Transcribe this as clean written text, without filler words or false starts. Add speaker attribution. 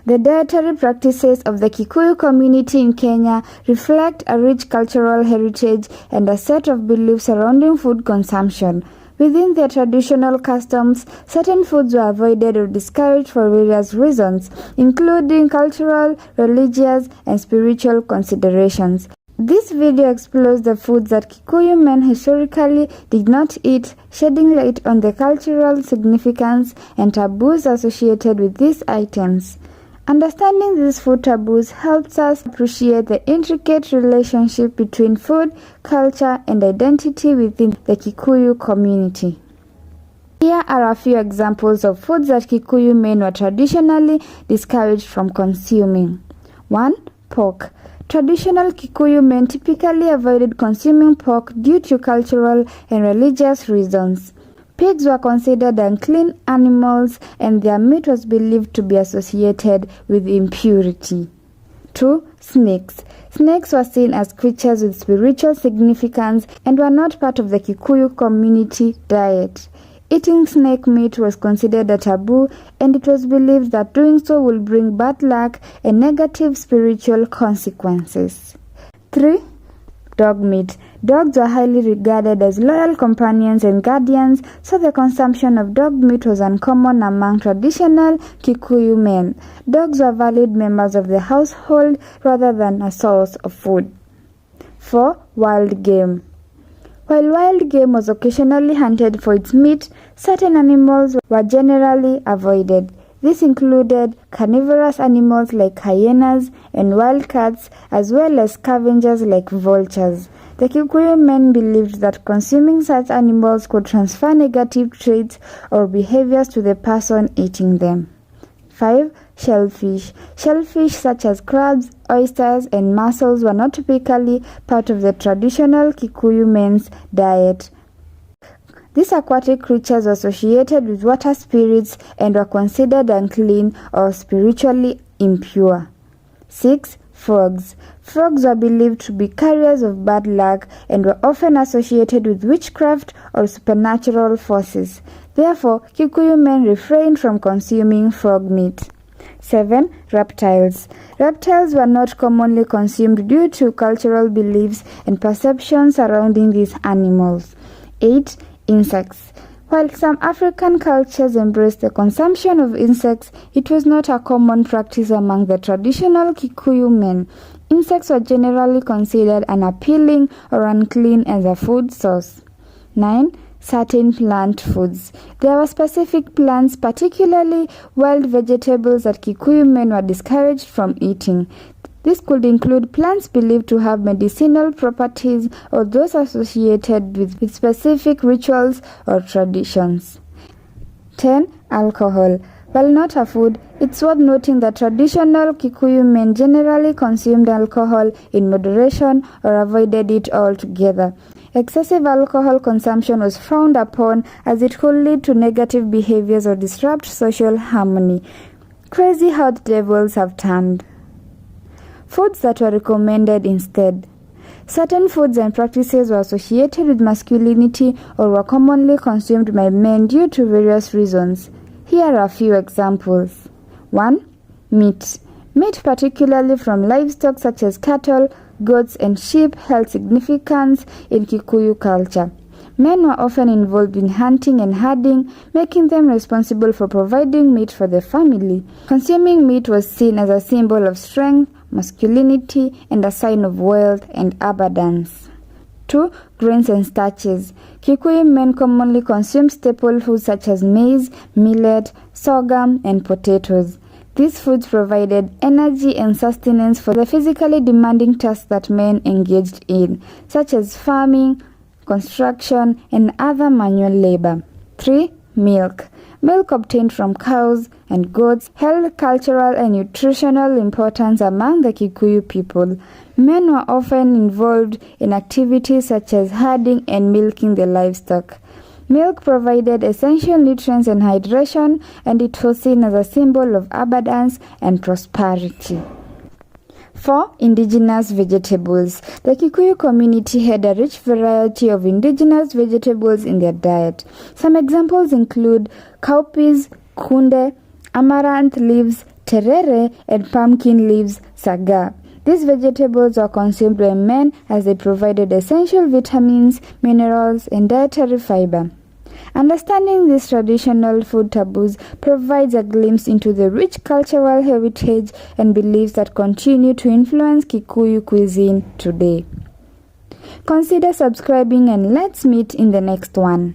Speaker 1: The dietary practices of the Kikuyu community in Kenya reflect a rich cultural heritage and a set of beliefs surrounding food consumption. Within their traditional customs, certain foods were avoided or discouraged for various reasons, including cultural, religious, and spiritual considerations. This video explores the foods that Kikuyu men historically did not eat, shedding light on the cultural significance and taboos associated with these items. Understanding these food taboos helps us appreciate the intricate relationship between food, culture, and identity within the Kikuyu community. Here are a few examples of foods that Kikuyu men were traditionally discouraged from consuming. 1. Pork. Traditional Kikuyu men typically avoided consuming pork due to cultural and religious reasons. Pigs were considered unclean animals and their meat was believed to be associated with impurity. 2. Snakes. Snakes were seen as creatures with spiritual significance and were not part of the Kikuyu community diet. Eating snake meat was considered a taboo, and it was believed that doing so would bring bad luck and negative spiritual consequences. 3. Dog meat. Dogs were highly regarded as loyal companions and guardians, so the consumption of dog meat was uncommon among traditional Kikuyu men. Dogs were valued members of the household rather than a source of food. 4. Wild game. While wild game was occasionally hunted for its meat, certain animals were generally avoided. This included carnivorous animals like hyenas and wildcats, as well as scavengers like vultures. The Kikuyu men believed that consuming such animals could transfer negative traits or behaviors to the person eating them. 5. Shellfish. Shellfish such as crabs, oysters, and mussels were not typically part of the traditional Kikuyu men's diet. These aquatic creatures were associated with water spirits and were considered unclean or spiritually impure. 6. Frogs. Frogs were believed to be carriers of bad luck and were often associated with witchcraft or supernatural forces. Therefore, Kikuyu men refrained from consuming frog meat. 7. Reptiles. Reptiles were not commonly consumed due to cultural beliefs and perceptions surrounding these animals. 8. Insects. While some African cultures embraced the consumption of insects, it was not a common practice among the traditional Kikuyu men. Insects were generally considered unappealing or unclean as a food source. 9. Certain plant foods. There were specific plants, particularly wild vegetables, that Kikuyu men were discouraged from eating. This could include plants believed to have medicinal properties or those associated with specific rituals or traditions. 10. Alcohol. While not a food, it's worth noting that traditional Kikuyu men generally consumed alcohol in moderation or avoided it altogether. Excessive alcohol consumption was frowned upon as it could lead to negative behaviors or disrupt social harmony. Crazy how the tables have turned. Foods that were recommended instead. Certain foods and practices were associated with masculinity or were commonly consumed by men due to various reasons. Here are a few examples. 1. Meat. Meat, particularly from livestock such as cattle, goats, and sheep, held significance in Kikuyu culture. Men were often involved in hunting and herding, making them responsible for providing meat for the family. Consuming meat was seen as a symbol of strength, masculinity, and a sign of wealth and abundance. 2. Grains and starches. Kikuyu men commonly consumed staple foods such as maize, millet, sorghum, and potatoes. These foods provided energy and sustenance for the physically demanding tasks that men engaged in, such as farming, construction, and other manual labor. 3. Milk. Milk obtained from cows and goats held cultural and nutritional importance among the Kikuyu people. Men were often involved in activities such as herding and milking the livestock. Milk provided essential nutrients and hydration, and it was seen as a symbol of abundance and prosperity. 4. Indigenous vegetables. The Kikuyu community had a rich variety of indigenous vegetables in their diet. Some examples include cowpeas, kunde, amaranth leaves, terere, and pumpkin leaves saga. These vegetables were consumed by men as they provided essential vitamins, minerals, and dietary fiber. Understanding these traditional food taboos provides a glimpse into the rich cultural heritage and beliefs that continue to influence Kikuyu cuisine today. Consider subscribing and let's meet in the next one.